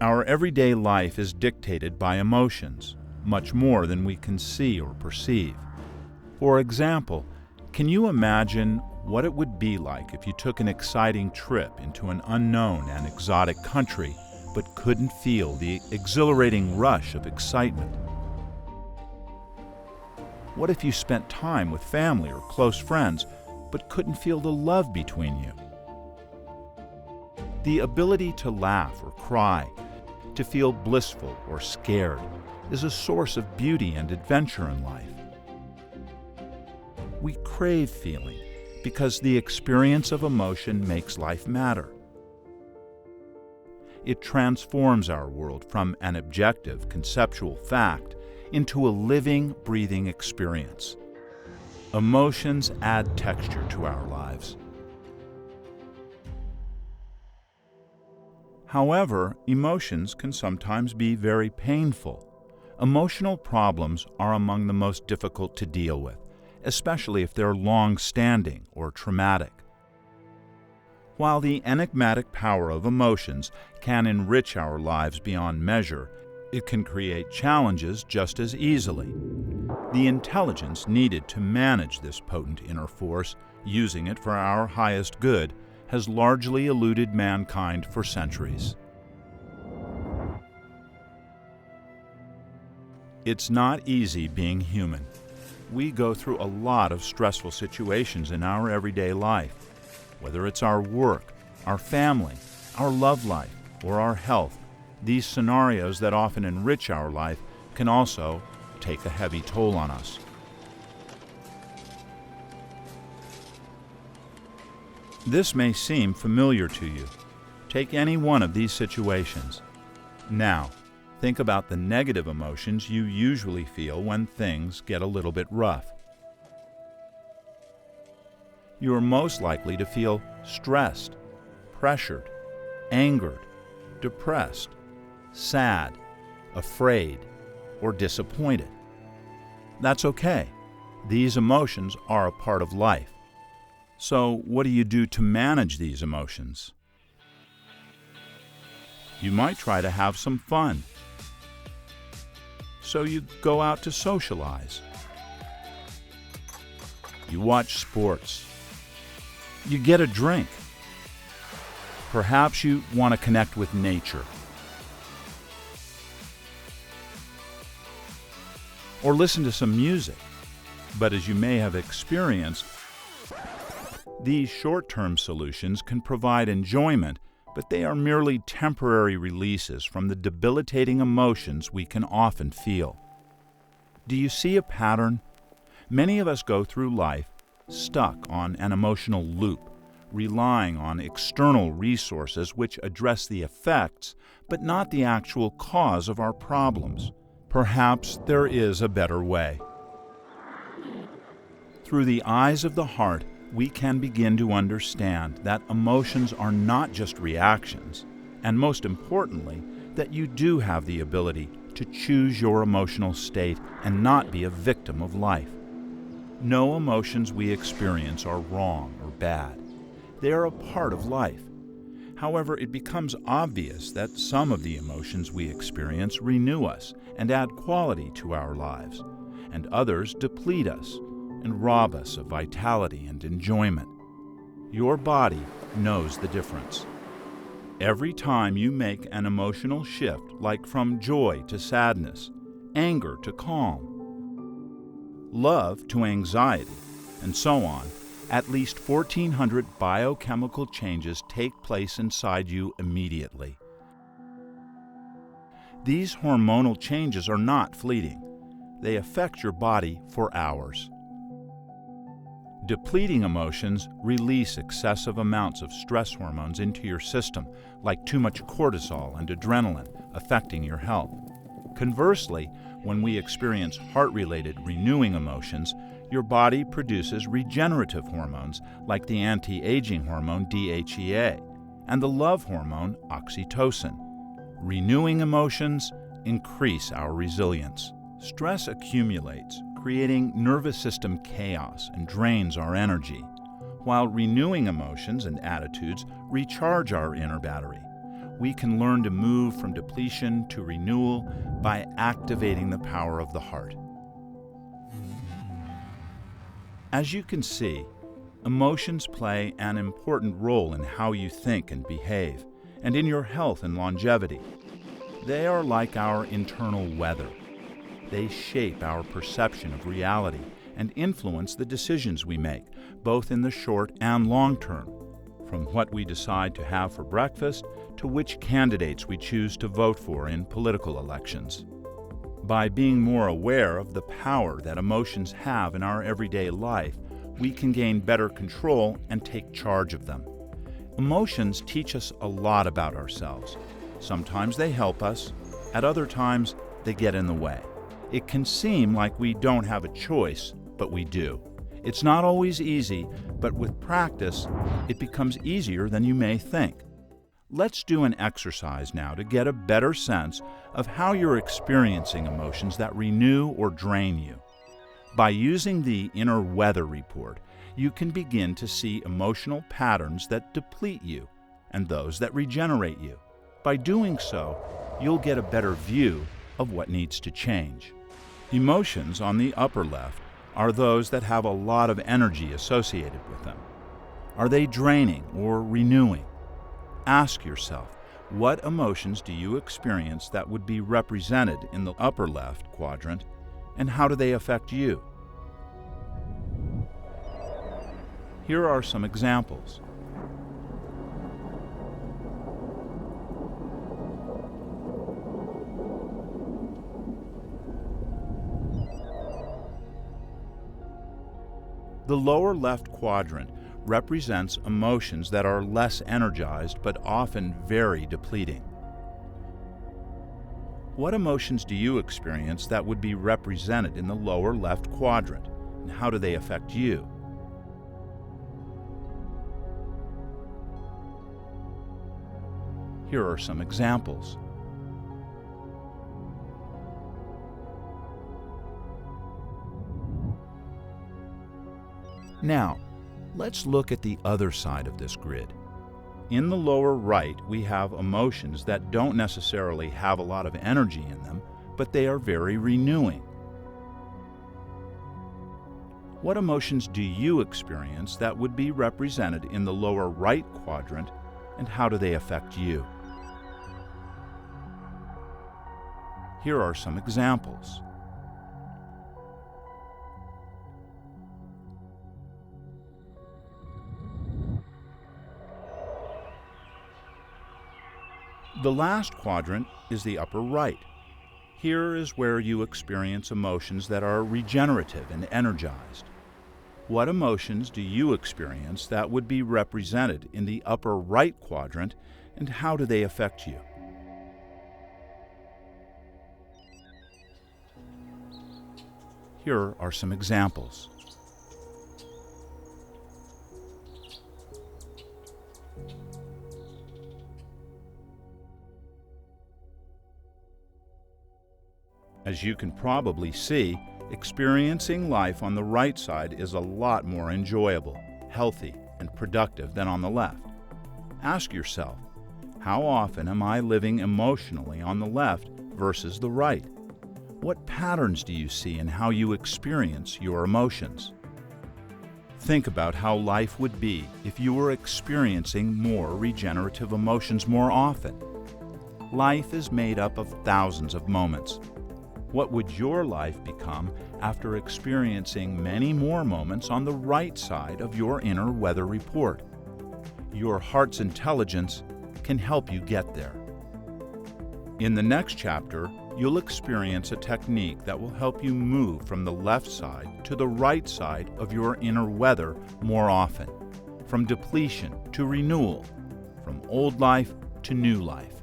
Our everyday life is dictated by emotions, much more than we can see or perceive. For example, can you imagine what it would be like if you took an exciting trip into an unknown and exotic country but couldn't feel the exhilarating rush of excitement? What if you spent time with family or close friends but couldn't feel the love between you? The ability to laugh or cry, to feel blissful or scared, is a source of beauty and adventure in life. We crave feeling because the experience of emotion makes life matter. It transforms our world from an objective, conceptual fact into a living, breathing experience. Emotions add texture to our lives. However, emotions can sometimes be very painful. Emotional problems are among the most difficult to deal with, especially if they're long-standing or traumatic. While the enigmatic power of emotions can enrich our lives beyond measure, it can create challenges just as easily. The intelligence needed to manage this potent inner force, using it for our highest good, has largely eluded mankind for centuries. It's not easy being human. We go through a lot of stressful situations in our everyday life, whether it's our work, our family, our love life, or our health. These scenarios that often enrich our life can also take a heavy toll on us. This may seem familiar to you. Take any one of these situations. Now, think about the negative emotions you usually feel when things get a little bit rough. You are most likely to feel stressed, pressured, angered, depressed, sad, afraid, or disappointed. That's okay. These emotions are a part of life. So, what do you do to manage these emotions? You might try to have some fun. So you go out to socialize. You watch sports. You get a drink. Perhaps you want to connect with nature. Or listen to some music. But as you may have experienced, these short-term solutions can provide enjoyment, but they are merely temporary releases from the debilitating emotions we can often feel. Do you see a pattern? Many of us go through life stuck on an emotional loop, relying on external resources which address the effects, but not the actual cause of our problems. Perhaps there is a better way. Through the eyes of the heart, we can begin to understand that emotions are not just reactions, and most importantly, that you do have the ability to choose your emotional state and not be a victim of life. No emotions we experience are wrong or bad. They are a part of life. However, it becomes obvious that some of the emotions we experience renew us and add quality to our lives, and others deplete us and rob us of vitality and enjoyment. Your body knows the difference. Every time you make an emotional shift, like from joy to sadness, anger to calm, love to anxiety, and so on, at least 1,400 biochemical changes take place inside you immediately. These hormonal changes are not fleeting. They affect your body for hours. Depleting emotions release excessive amounts of stress hormones into your system, like too much cortisol and adrenaline, affecting your health. Conversely, when we experience heart-related renewing emotions, your body produces regenerative hormones like the anti-aging hormone DHEA and the love hormone oxytocin. Renewing emotions increase our resilience. Stress accumulates, creating nervous system chaos and drains our energy, while renewing emotions and attitudes recharge our inner battery. we can learn to move from depletion to renewal by activating the power of the heart. As you can see, emotions play an important role in how you think and behave, and in your health and longevity. They are like our internal weather. They shape our perception of reality and influence the decisions we make, both in the short and long term, from what we decide to have for breakfast to which candidates we choose to vote for in political elections. By being more aware of the power that emotions have in our everyday life, we can gain better control and take charge of them. Emotions teach us a lot about ourselves. Sometimes they help us, at other times they get in the way. It can seem like we don't have a choice, but we do. It's not always easy, but with practice, it becomes easier than you may think. Let's do an exercise now to get a better sense of how you're experiencing emotions that renew or drain you. By using the inner weather report, you can begin to see emotional patterns that deplete you and those that regenerate you. By doing so, you'll get a better view of what needs to change. Emotions on the upper left are those that have a lot of energy associated with them. Are they draining or renewing? Ask yourself, what emotions do you experience that would be represented in the upper left quadrant, and how do they affect you? Here are some examples. The lower left quadrant represents emotions that are less energized but often very depleting. What emotions do you experience that would be represented in the lower left quadrant, and how do they affect you? Here are some examples. Now, let's look at the other side of this grid. In the lower right, we have emotions that don't necessarily have a lot of energy in them, but they are very renewing. What emotions do you experience that would be represented in the lower right quadrant, and how do they affect you? Here are some examples. The last quadrant is the upper right. Here is where you experience emotions that are regenerative and energized. What emotions do you experience that would be represented in the upper right quadrant, and how do they affect you? Here are some examples. As you can probably see, experiencing life on the right side is a lot more enjoyable, healthy, and productive than on the left. Ask yourself, how often am I living emotionally on the left versus the right? What patterns do you see in how you experience your emotions? Think about how life would be if you were experiencing more regenerative emotions more often. Life is made up of thousands of moments. What would your life become after experiencing many more moments on the right side of your inner weather report? Your heart's intelligence can help you get there. In the next chapter, you'll experience a technique that will help you move from the left side to the right side of your inner weather more often, from depletion to renewal, from old life to new life.